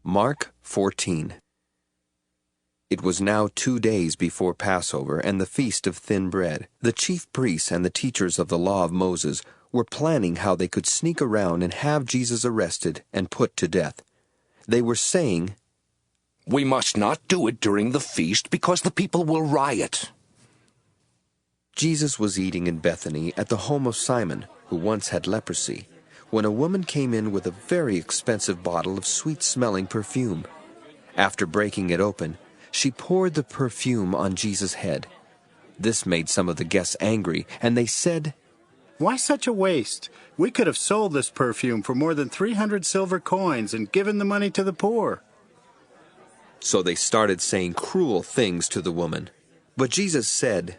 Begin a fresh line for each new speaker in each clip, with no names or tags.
Mark 14. It was now 2 days before Passover and the Feast of Thin Bread. The chief priests and the teachers of the law of Moses were planning how they could sneak around and have Jesus arrested and put to death. They were saying,
"We must not do it during the feast because the people will riot."
Jesus was eating in Bethany at the home of Simon, who once had leprosy, when a woman came in with a very expensive bottle of sweet-smelling perfume. After breaking it open, she poured the perfume on Jesus' head. This made some of the guests angry, and they said,
"Why such a waste? We could have sold this perfume for more than 300 silver coins and given the money to the poor."
So they started saying cruel things to the woman. But Jesus said,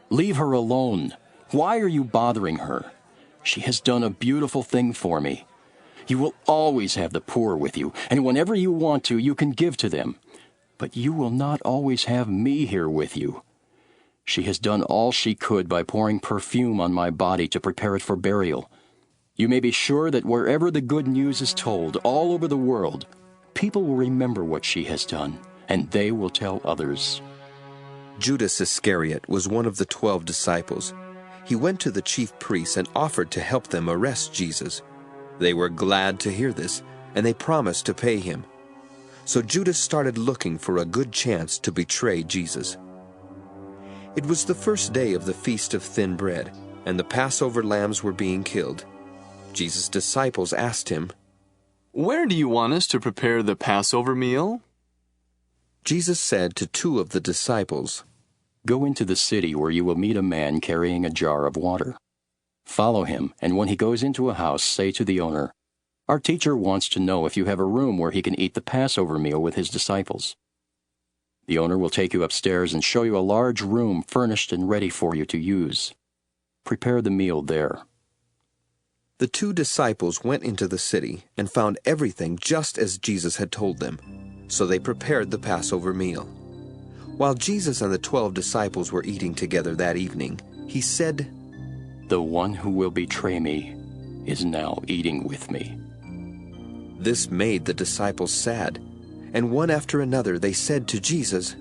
"Leave her alone. Why are you bothering her? She has done a beautiful thing for me. You will always have the poor with you, and whenever you want to, you can give to them. But you will not always have me here with you. She has done all she could by pouring perfume on my body to prepare it for burial. You may be sure that wherever the good news is told, all over the world, people will remember what she has done, and they will tell others."
Judas Iscariot was one of the 12 disciples. He went to the chief priests and offered to help them arrest Jesus. They were glad to hear this, and they promised to pay him. So Judas started looking for a good chance to betray Jesus. It was the first day of the Feast of Thin Bread, and the Passover lambs were being killed. Jesus' disciples asked him,
"Where do you want us to prepare the Passover meal?"
Jesus said to 2 of the disciples,
"Go into the city where you will meet a man carrying a jar of water. Follow him, and when he goes into a house, say to the owner, 'Our teacher wants to know if you have a room where he can eat the Passover meal with his disciples.' The owner will take you upstairs and show you a large room furnished and ready for you to use. Prepare the meal there."
The 2 disciples went into the city and found everything just as Jesus had told them, so they prepared the Passover meal. While Jesus and the 12 disciples were eating together that evening, he said,
"The one who will betray me is now eating with me."
This made the disciples sad, and one after another they said to Jesus,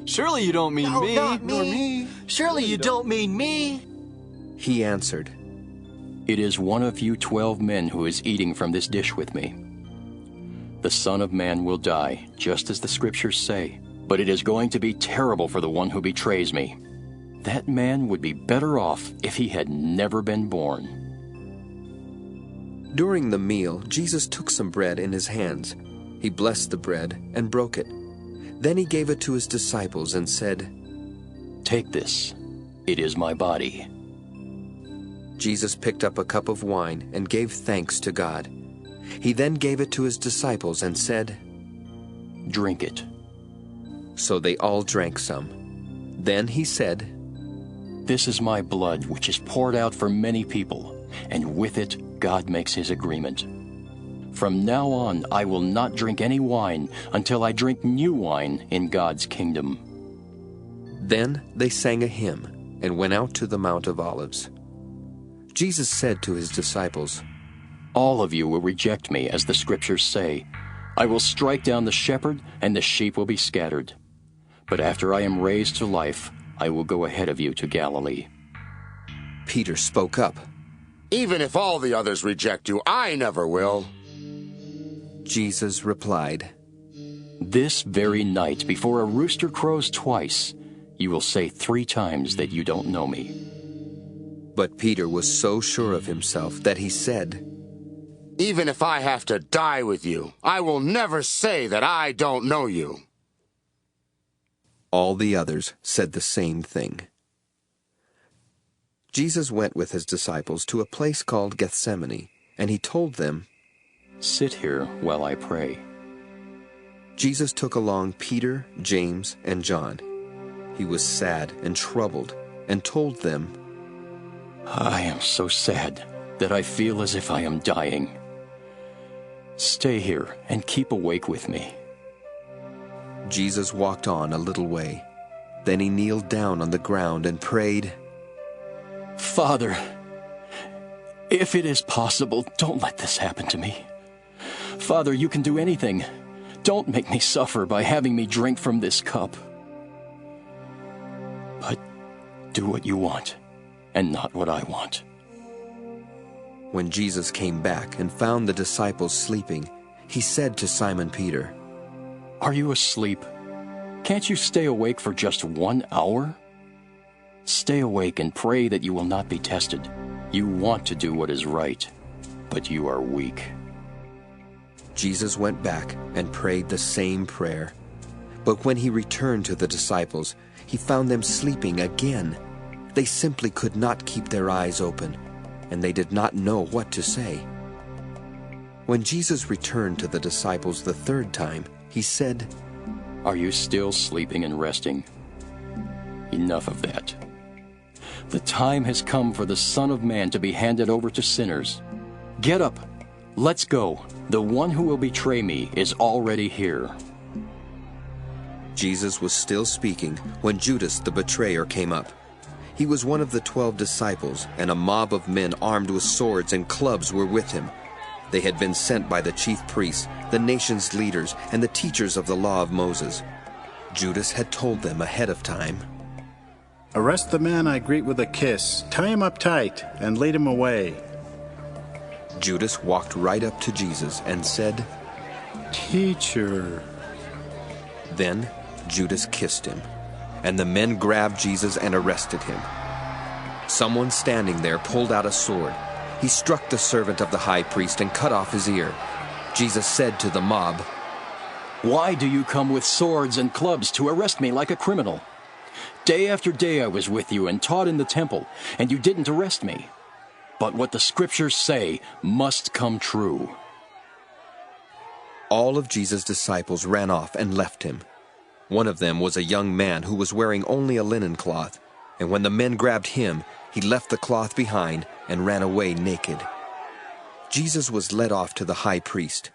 "Surely you don't mean me."
Not me. Surely you don't mean me.
He answered,
"It is one of you 12 men who is eating from this dish with me. The Son of Man will die, just as the Scriptures say, but it is going to be terrible for the one who betrays me. That man would be better off if he had never been born."
During the meal, Jesus took some bread in his hands. He blessed the bread and broke it. Then he gave it to his disciples and said,
"Take this. It is my body."
Jesus picked up a cup of wine and gave thanks to God. He then gave it to his disciples and said,
"Drink it."
So they all drank some. Then he said,
"This is my blood, which is poured out for many people, and with it God makes his agreement. From now on, I will not drink any wine until I drink new wine in God's kingdom."
Then they sang a hymn and went out to the Mount of Olives. Jesus said to his disciples,
"All of you will reject me, as the Scriptures say. I will strike down the shepherd, and the sheep will be scattered. But after I am raised to life, I will go ahead of you to Galilee."
Peter spoke up.
"Even if all the others reject you, I never will."
Jesus replied,
"This very night, before a rooster crows twice, you will say 3 times that you don't know me."
But Peter was so sure of himself that he said,
"Even if I have to die with you, I will never say that I don't know you."
All the others said the same thing. Jesus went with his disciples to a place called Gethsemane, and he told them,
"Sit here while I pray."
Jesus took along Peter, James, and John. He was sad and troubled, and told them,
"I am so sad that I feel as if I am dying. Stay here and keep awake with me."
Jesus walked on a little way. Then he kneeled down on the ground and prayed,
"Father, if it is possible, don't let this happen to me. Father, you can do anything. Don't make me suffer by having me drink from this cup. But do what you want, and not what I want.
When Jesus came back and found the disciples sleeping, he said to Simon Peter,
Are you asleep? Can't you stay awake for just 1 hour? Stay awake and pray that you will not be tested. You want to do what is right, but you are weak.
Jesus went back and prayed the same prayer. But when he returned to the disciples, he found them sleeping again. They simply could not keep their eyes open, and they did not know what to say. When Jesus returned to the disciples the third time, he said,
Are you still sleeping and resting? Enough of that. The time has come for the Son of Man to be handed over to sinners. Get up. Let's go. The one who will betray me is already here.
Jesus was still speaking when Judas the betrayer came up. He was one of the 12 disciples, and a mob of men armed with swords and clubs were with him. They had been sent by the chief priests, the nation's leaders, and the teachers of the law of Moses. Judas had told them ahead of time,
Arrest the man I greet with a kiss, tie him up tight, and lead him away.
Judas walked right up to Jesus and said,
Teacher.
Then Judas kissed him, and the men grabbed Jesus and arrested him. Someone standing there pulled out a sword. He struck the servant of the high priest and cut off his ear. Jesus said to the mob,
Why do you come with swords and clubs to arrest me like a criminal? Day after day I was with you and taught in the temple, and you didn't arrest me. But what the scriptures say must come true.
All of Jesus' disciples ran off and left him. One of them was a young man who was wearing only a linen cloth, and when the men grabbed him, he left the cloth behind and ran away naked. Jesus was led off to the high priest.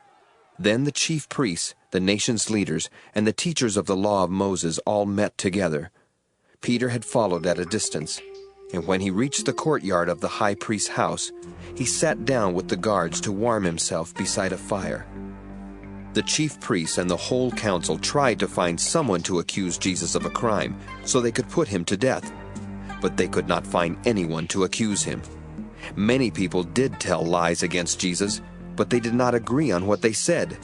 Then the chief priests, the nation's leaders, and the teachers of the law of Moses all met together. Peter had followed at a distance, and when he reached the courtyard of the high priest's house, he sat down with the guards to warm himself beside a fire. The chief priests and the whole council tried to find someone to accuse Jesus of a crime so they could put him to death, but they could not find anyone to accuse him. Many people did tell lies against Jesus, but they did not agree on what they said.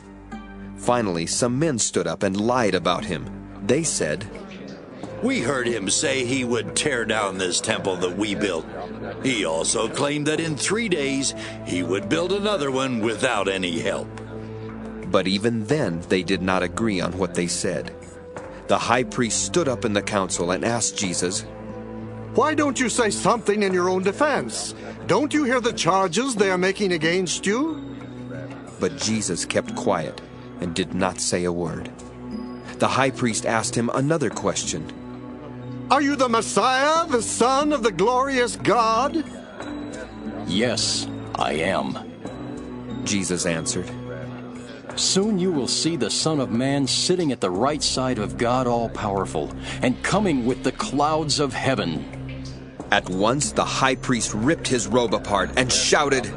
Finally, some men stood up and lied about him. They said,
We heard him say he would tear down this temple that we built. He also claimed that in 3 days he would build another one without any help.
But even then they did not agree on what they said. The high priest stood up in the council and asked Jesus,
Why don't you say something in your own defense? Don't you hear the charges they are making against you?
But Jesus kept quiet and did not say a word. The high priest asked him another question.
Are you the Messiah, the Son of the glorious God?
Yes, I am.
Jesus answered,
Soon you will see the Son of Man sitting at the right side of God All-Powerful and coming with the clouds of heaven.
At once the high priest ripped his robe apart and shouted,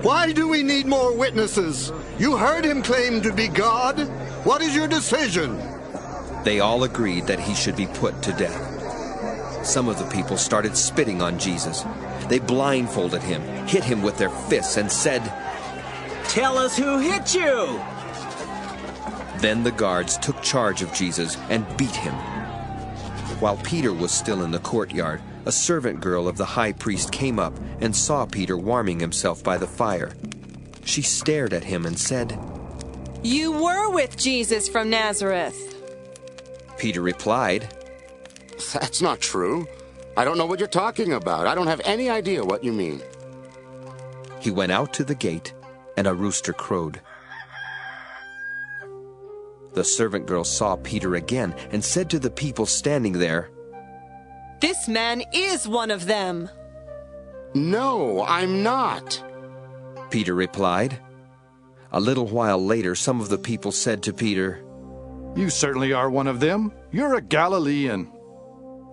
Why do we need more witnesses? You heard him claim to be God. What is your decision?
They all agreed that he should be put to death. Some of the people started spitting on Jesus. They blindfolded him, hit him with their fists, and said,
Tell us who hit you!
Then the guards took charge of Jesus and beat him. While Peter was still in the courtyard, a servant girl of the high priest came up and saw Peter warming himself by the fire. She stared at him and said,
You were with Jesus from Nazareth.
Peter replied,
That's not true. I don't know what you're talking about. I don't have any idea what you mean.
He went out to the gate, and a rooster crowed. The servant girl saw Peter again and said to the people standing there,
This man is one of them.
No, I'm not.
Peter replied. A little while later, some of the people said to Peter,
You certainly are one of them. You're a Galilean.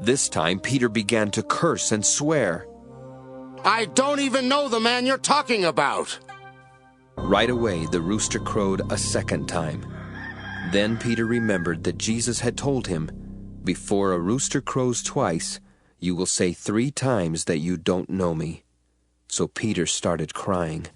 This time Peter began to curse and swear.
I don't even know the man you're talking about.
Right away the rooster crowed a second time. Then Peter remembered that Jesus had told him, "Before a rooster crows twice, you will say 3 times that you don't know me." So Peter started crying.